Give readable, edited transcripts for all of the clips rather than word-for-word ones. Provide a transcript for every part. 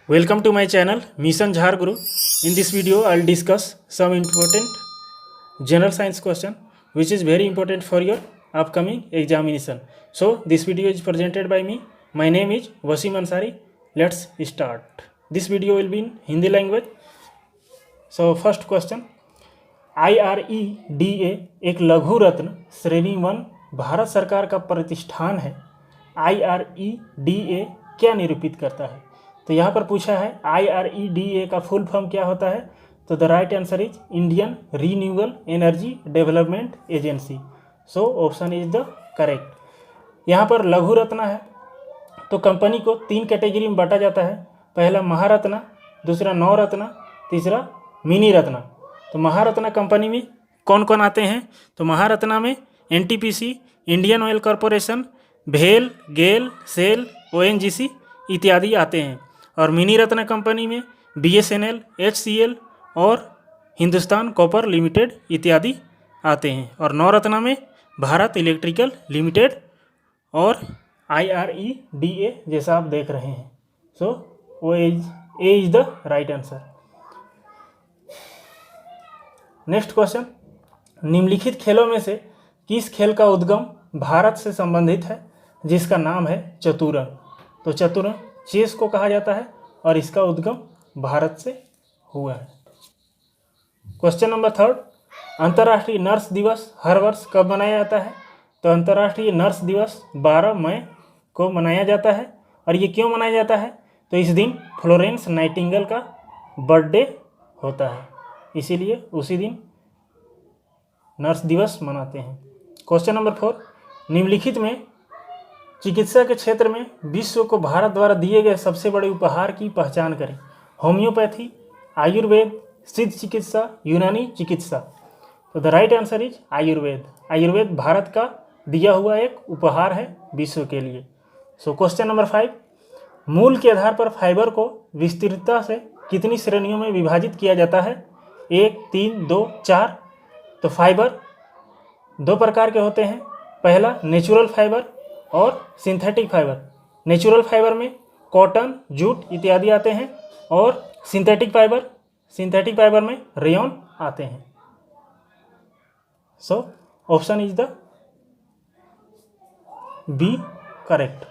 Welcome to my channel Mission Jhar Guru. In this video I'll discuss some important general science question which is very important for your upcoming examination. So this video is presented by me. My name is Wasim Ansari. Let's start. This video will be in Hindi language. So first question, IREDA एक लघु रत्न श्रेणी 1 भारत सरकार का प्रतिष्ठान है। IREDA क्या निरूपित करता है? तो यहाँ पर पूछा है IREDA का फुल फॉर्म क्या होता है। तो the right answer is Indian renewable energy development agency. So option is the correct. यहाँ पर लघु रत्न है तो कंपनी को 3 कैटेगरी में बांटा जाता है। पहला महारत्न, दूसरा नवरत्न, तीसरा मिनी रत्न। तो महारत्न कंपनी में कौन कौन आते हैं? तो महारत्न में NTPC, इंडियन ऑयल कॉरपोरेशन, भेल, गेल, सेल, ONGC इत्यादि आते हैं। और मिनी रत्न कंपनी में BSNL, HCL और हिंदुस्तान कॉपर लिमिटेड इत्यादि आते हैं। और नवरत्न में भारत इलेक्ट्रिकल लिमिटेड और IREDA जैसा आप देख रहे हैं। So A is the right answer. Next question, निम्नलिखित खेलों में से किस खेल का उद्गम भारत से संबंधित है जिसका नाम है चतुरंग? तो चतुरंग चेस को कहा जाता है और इसका उद्गम भारत से हुआ है। क्वेश्चन नंबर 3, अंतर्राष्ट्रीय नर्स दिवस हर वर्ष कब मनाया जाता है? तो अंतर्राष्ट्रीय नर्स दिवस 12 मई को मनाया जाता है। और ये क्यों मनाया जाता है? तो इस दिन फ्लोरेंस नाइटिंगेल का बर्थडे होता है, इसीलिए उसी दिन नर्स दिवस मनाते हैं। क्वेश्चन नंबर 4, निम्नलिखित में चिकित्सा के क्षेत्र में विश्व को भारत द्वारा दिए गए सबसे बड़े उपहार की पहचान करें। होम्योपैथी, आयुर्वेद, सिद्ध चिकित्सा, यूनानी चिकित्सा। तो the right answer is Ayurveda. Ayurveda Bharat का दिया हुआ एक उपहार है विश्व के लिए। सो क्वेश्चन नंबर 5, मूल के आधार पर फाइबर को विस्तृतता से कितनी श्रेणियों में विभाजित किया जाता है? 1, 3, 2, 4। तो फाइबर 2 प्रकार के होते हैं। पहला नेचुरल फाइबर और सिंथेटिक फाइबर। नेचुरल फाइबर में कॉटन, जूट इत्यादि आते हैं और सिंथेटिक फाइबर में रेयॉन आते हैं। So option is the B correct.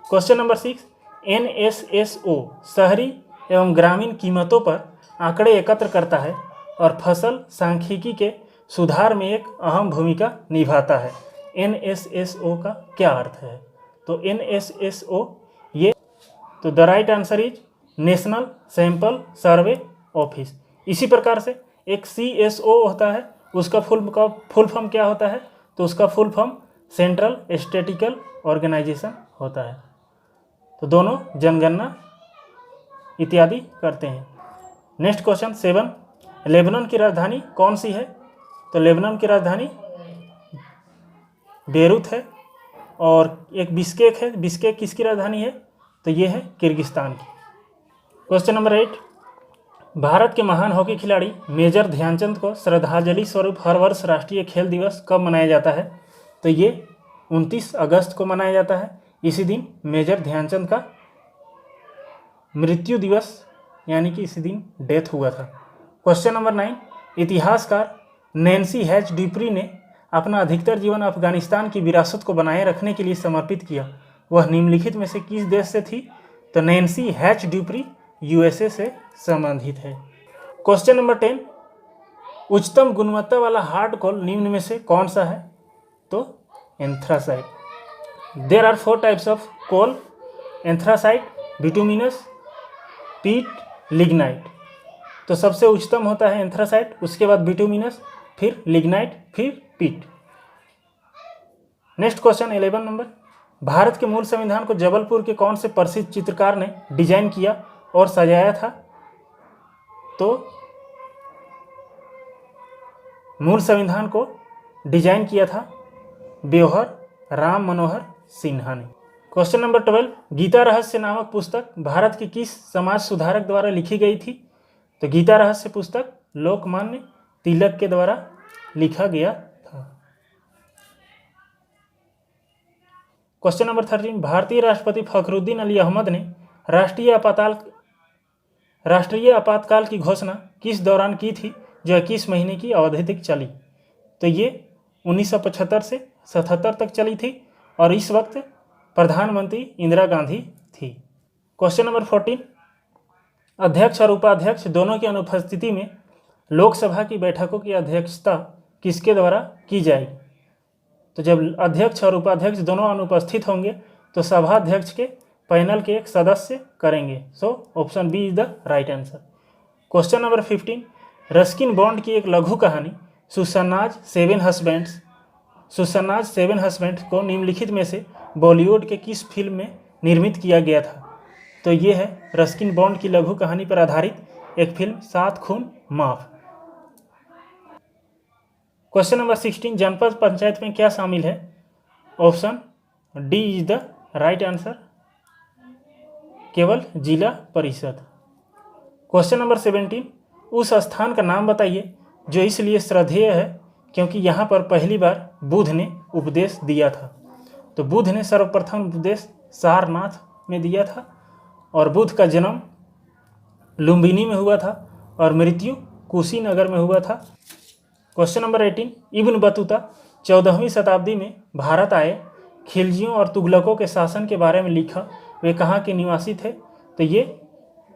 Question number 6, NSSO शहरी एवं ग्रामीण कीमतों पर आंकड़े एकत्र करता है और फसल सांख्यिकी के सुधार में एक अहम भूमिका निभाता है। NSSO का क्या अर्थ है? तो NSSO ये, तो the right answer is national sample survey office. इसी प्रकार से एक CSO होता है, उसका फुल फॉर्म क्या होता है? तो उसका full form central statistical organisation होता है। तो दोनों जनगणना इत्यादि करते हैं। नेक्स्ट क्वेश्चन 7, लेबनान की राजधानी कौन सी है? तो लेबनान की राजधानी बेरूत है और एक बिश्केक है। बिश्केक किसकी राजधानी है? तो ये है किर्गिस्तान की। क्वेश्चन नंबर 8, भारत के महान हॉकी खिलाड़ी मेजर ध्यानचंद को श्रद्धांजलि स्वरूप हर वर्ष राष्ट्रीय खेल दिवस कब मनाया जाता है? तो ये 29 अगस्त को मनाया जाता है। इसी दिन मेजर ध्यानचंद का मृत्यु दिवस यानी कि इसी दिन डेथ हुआ था। क्वेश्चन नंबर 9, इतिहासकार नैन्सी हैच ड्यूप्री ने अपना अधिकतर जीवन अफगानिस्तान की विरासत को बनाए रखने के लिए समर्पित किया। वह निम्नलिखित में से किस देश से थी? तो नैन्सी हैच ड्यूप्री USA से संबंधित है। क्वेश्चन नंबर 10, उच्चतम गुणवत्ता वाला हार्ड कोल निम्न में से कौन सा है? तो anthracite. There are 4 types of coal, anthracite, bituminous, peat, lignite. तो सबसे उच्चतम होता है एंथ्रासाइट, उसके बाद बिटुमिनस, फिर लिग्नाइट, फिर पीट। नेक्स्ट क्वेश्चन 11 नंबर, भारत के मूल संविधान को जबलपुर के कौन से प्रसिद्ध चित्रकार ने डिजाइन किया और सजाया था? तो मूल संविधान को डिजाइन किया था ब्योहर राम मनोहर सिन्हा ने। क्वेश्चन नंबर 12, गीता रहस्य नामक पुस्तक भारत के किस समाज सुधारक द्वारा लिखी गई थी? तो गीता रहस्य पुस्तक लोकमान्य तिलक के द्वारा लिखा गया था। क्वेश्चन नंबर 13, भारतीय राष्ट्रपति फखरुद्दीन अली अहमद ने राष्ट्रीय आपातकाल की घोषणा किस दौरान की थी, जो 21 महीने की अवधि तक चली? तो ये 1975 से 77 तक चली थी और इस वक्त प्रधानमंत्री इंदिरा गांधी थी। क्वेश्चन नंबर 14, अध्यक्ष और उपाध्यक्ष दोनों की अनुपस्थिति में लोकसभा की बैठकों की अध्यक्षता किसके द्वारा की जाएगी? तो जब अध्यक्ष और उपाध्यक्ष दोनों अनुपस्थित होंगे तो सभाध्यक्ष के पैनल के एक सदस्य करेंगे। So option B is the right answer. Question number 15, Ruskin Bond की एक लघु कहानी सुसन्नाज सेवन हस्बैंड्स को निम्नलिखित में से बॉलीवुड के किस फिल्म में निर्मित किया गया था? तो ये है रस्किन बॉन्ड की लघु कहानी पर आधारित एक फिल्म सात खून माफ। क्वेश्चन नंबर 16, जनपद पंचायत में क्या शामिल है? Option D is the right answer, केवल जिला परिषद। क्वेश्चन नंबर 17, उस स्थान का नाम बताइए जो इसलिए श्रद्धेय है क्योंकि यहाँ पर पहली बार बुद्ध ने उपदेश दिया था। तो बुद्ध ने सर्वप्रथम उपदेश सारनाथ में दिया था और बुद्ध का जन्म लुम्बिनी में हुआ था और मृत्यु कुशीनगर में हुआ था। क्वेश्चन नंबर 18, इब्न बतूता 14वीं शताब्दी में भारत आए, खिलजियों और तुगलकों के शासन के बारे में लिखा। वे कहाँ के निवासी थे? तो ये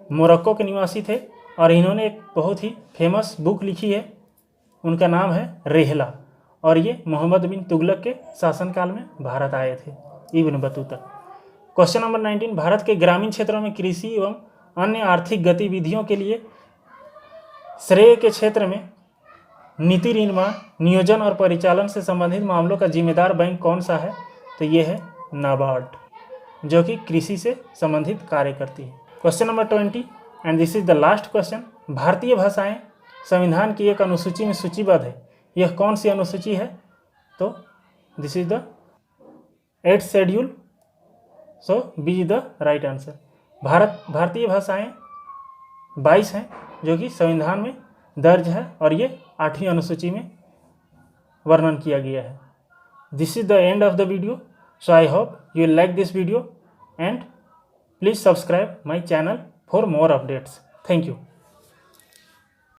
मोरक्को के निवासी थे और इन्होंने एक बहुत ही फेमस बुक लिखी है, उनका नाम है रेहला, और ये मोहम्मद बिन तुगलक के शासनकाल में भारत आए थे, Ibn Battuta. Question number 19, Bharat के ग्रामीण क्षेत्रों में कृषि एवं अन्य आर्थिक गतिविधियों के लिए श्रेय के क्षेत्र में नीति निर्माण, नियोजन और परिचालन से संबंधित मामलों का जिम्मेदार बैंक कौन सा है? तो ये है नाबार्ड, जो कि कृषि से संबंधित कार्य करती है। Question number 20 and this is the last question, भारतीय भाषाएं संविधान की एक अनुसूची में सूचीबद्ध है, यह कौन सी अनुसूची है? तो this is the 8th schedule, so B is the right answer. भारतीय भाषाएं 22 हैं जो कि संविधान में दर्ज है और ये 8वीं अनुसूची में वर्णन किया गया है। This is the end of the video, so I hope you will like this video and please subscribe my channel for more updates. Thank you.